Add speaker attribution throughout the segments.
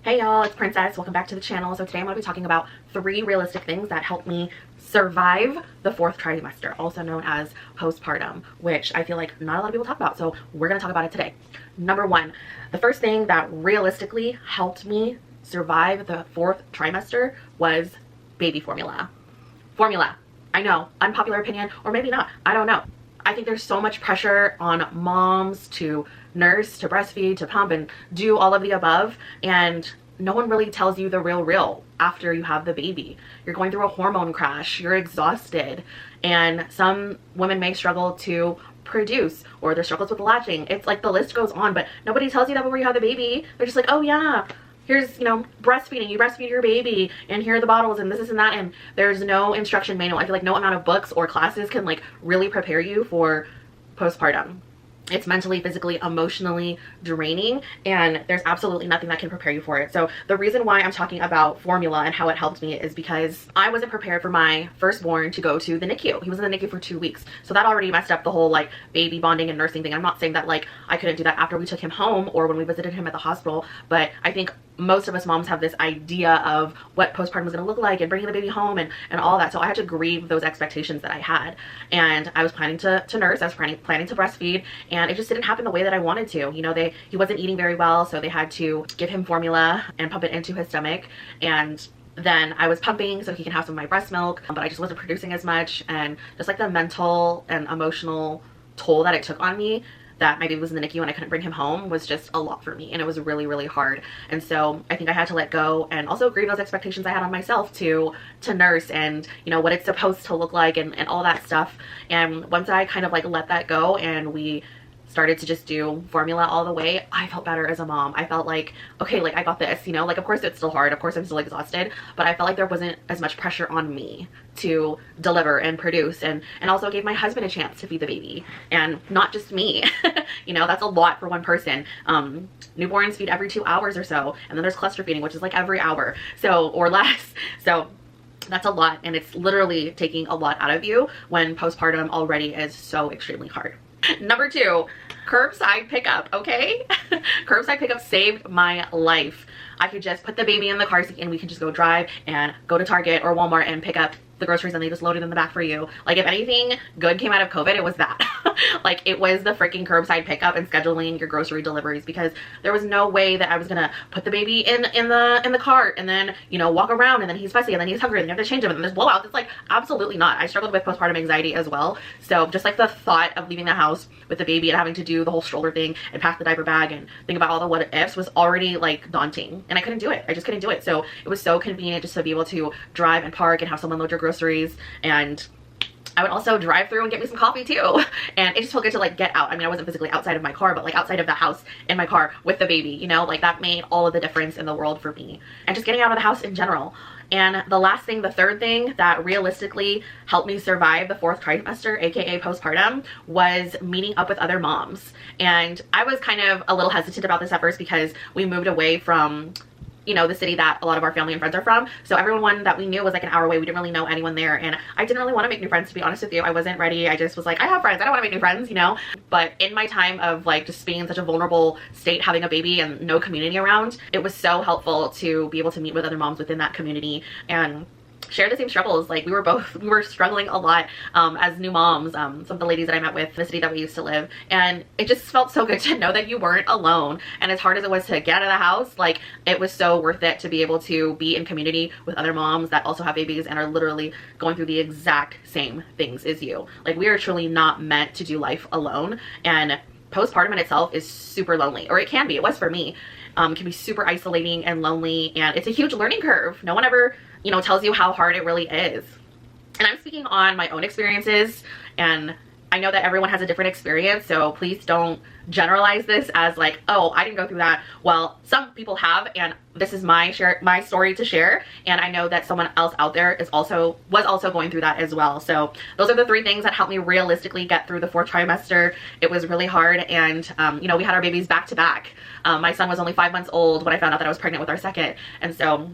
Speaker 1: Hey y'all, it's Princess. Welcome back to the channel. So today I'm going to be talking about 3 realistic things that helped me survive the 4th trimester, also known as postpartum, which I feel like not a lot of people talk about. So we're going to talk about it today. Number 1, the first thing that realistically helped me survive the 4th trimester was baby formula. Formula. I know, unpopular opinion, or maybe not. I don't know. I think there's so much pressure on moms to nurse, to breastfeed, to pump, and do all of the above, and no one really tells you the real after you have the baby. You're going through a hormone crash, you're exhausted, and some women may struggle to produce, or their struggles with latching. It's like the list goes on, but nobody tells you that before you have the baby. They're just like, oh yeah, here's, breastfeeding, you breastfeed your baby, and here are the bottles, and this and that, and there's no instruction manual. I feel like no amount of books or classes can like really prepare you for postpartum. It's mentally, physically, emotionally draining, and there's absolutely nothing that can prepare you for it. So the reason why I'm talking about formula and how it helped me is because I wasn't prepared for my firstborn to go to the NICU. He was in the NICU for 2 weeks. So that already messed up the whole like baby bonding and nursing thing. I'm not saying that like I couldn't do that after we took him home or when we visited him at the hospital, but I think most of us moms have this idea of what postpartum was going to look like and bringing the baby home and all that. So I had to grieve those expectations that I had, and I was planning to nurse, I was planning to breastfeed, and it just didn't happen the way that I wanted to. He wasn't eating very well, so they had to give him formula and pump it into his stomach, and then I was pumping so he can have some of my breast milk, but I just wasn't producing as much, and just like the mental and emotional toll that it took on me, that my baby was in the NICU and I couldn't bring him home, was just a lot for me, and it was really, really hard. And so I think I had to let go and also grieve those expectations I had on myself to nurse, and what it's supposed to look like, and all that stuff. And once I kind of like let that go and we started to just do formula all the way, I felt better as a mom. I felt like, okay, like I got this, like of course it's still hard, of course I'm still exhausted, but I felt like there wasn't as much pressure on me to deliver and produce, and also gave my husband a chance to feed the baby, and not just me. That's a lot for one person. Newborns feed every 2 hours or so, and then there's cluster feeding, which is like every hour, so, or less. So that's a lot, and it's literally taking a lot out of you when postpartum already is so extremely hard. Number 2, curbside pickup, okay? Curbside pickup saved my life. I could just put the baby in the car seat and we could just go drive and go to Target or Walmart and pick up the groceries, and they just load it in the back for you. Like, if anything good came out of COVID, it was that. Like, it was the freaking curbside pickup and scheduling your grocery deliveries, because there was no way that I was gonna put the baby in the cart and then walk around, and then he's fussy, and then he's hungry, and you have to change him, and then there's blowouts. It's like, absolutely not. I struggled with postpartum anxiety as well, so just like the thought of leaving the house with the baby and having to do the whole stroller thing and pack the diaper bag and think about all the what ifs was already like daunting, and I couldn't do it. I just couldn't do it. So it was so convenient just to be able to drive and park and have someone load your groceries, and I would also drive through and get me some coffee too. And it just felt good to like get out. I mean, I wasn't physically outside of my car, but like outside of the house in my car with the baby, like that made all of the difference in the world for me. And just getting out of the house in general. And the last thing, the third thing that realistically helped me survive the 4th trimester, aka postpartum, was meeting up with other moms. And I was kind of a little hesitant about this at first, because we moved away from the city that a lot of our family and friends are from. So everyone that we knew was like an hour away. We didn't really know anyone there, and I didn't really want to make new friends, to be honest with you. I wasn't ready. I just was like, I have friends, I don't want to make new friends, But in my time of like just being in such a vulnerable state, having a baby and no community around, it was so helpful to be able to meet with other moms within that community and share the same struggles. Like, we were struggling a lot as new moms, some of the ladies that I met with in the city that we used to live, and it just felt so good to know that you weren't alone. And as hard as it was to get out of the house, like, it was so worth it to be able to be in community with other moms that also have babies and are literally going through the exact same things as you. Like, we are truly not meant to do life alone, and postpartum in itself is super lonely, or it can be. It was for me. It can be super isolating and lonely, and it's a huge learning curve. No one ever tells you how hard it really is. And I'm speaking on my own experiences, and I know that everyone has a different experience, so please don't generalize this as like, oh, I didn't go through that. Well, some people have, and this is my story to share, and I know that someone else out there was also going through that as well. So those are the 3 things that helped me realistically get through the 4th trimester. It was really hard, and we had our babies back to back. My son was only 5 months old when I found out that I was pregnant with our second, and so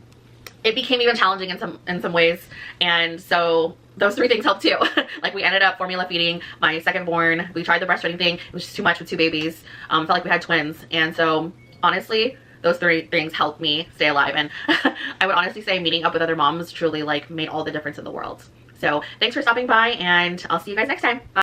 Speaker 1: it became even challenging in some ways. And so those 3 things helped too. Like, we ended up formula feeding my second born. We tried the breastfeeding thing. It was just too much with 2 babies. Felt like we had twins. And so honestly, those 3 things helped me stay alive. And I would honestly say meeting up with other moms truly like made all the difference in the world. So thanks for stopping by, and I'll see you guys next time. Bye.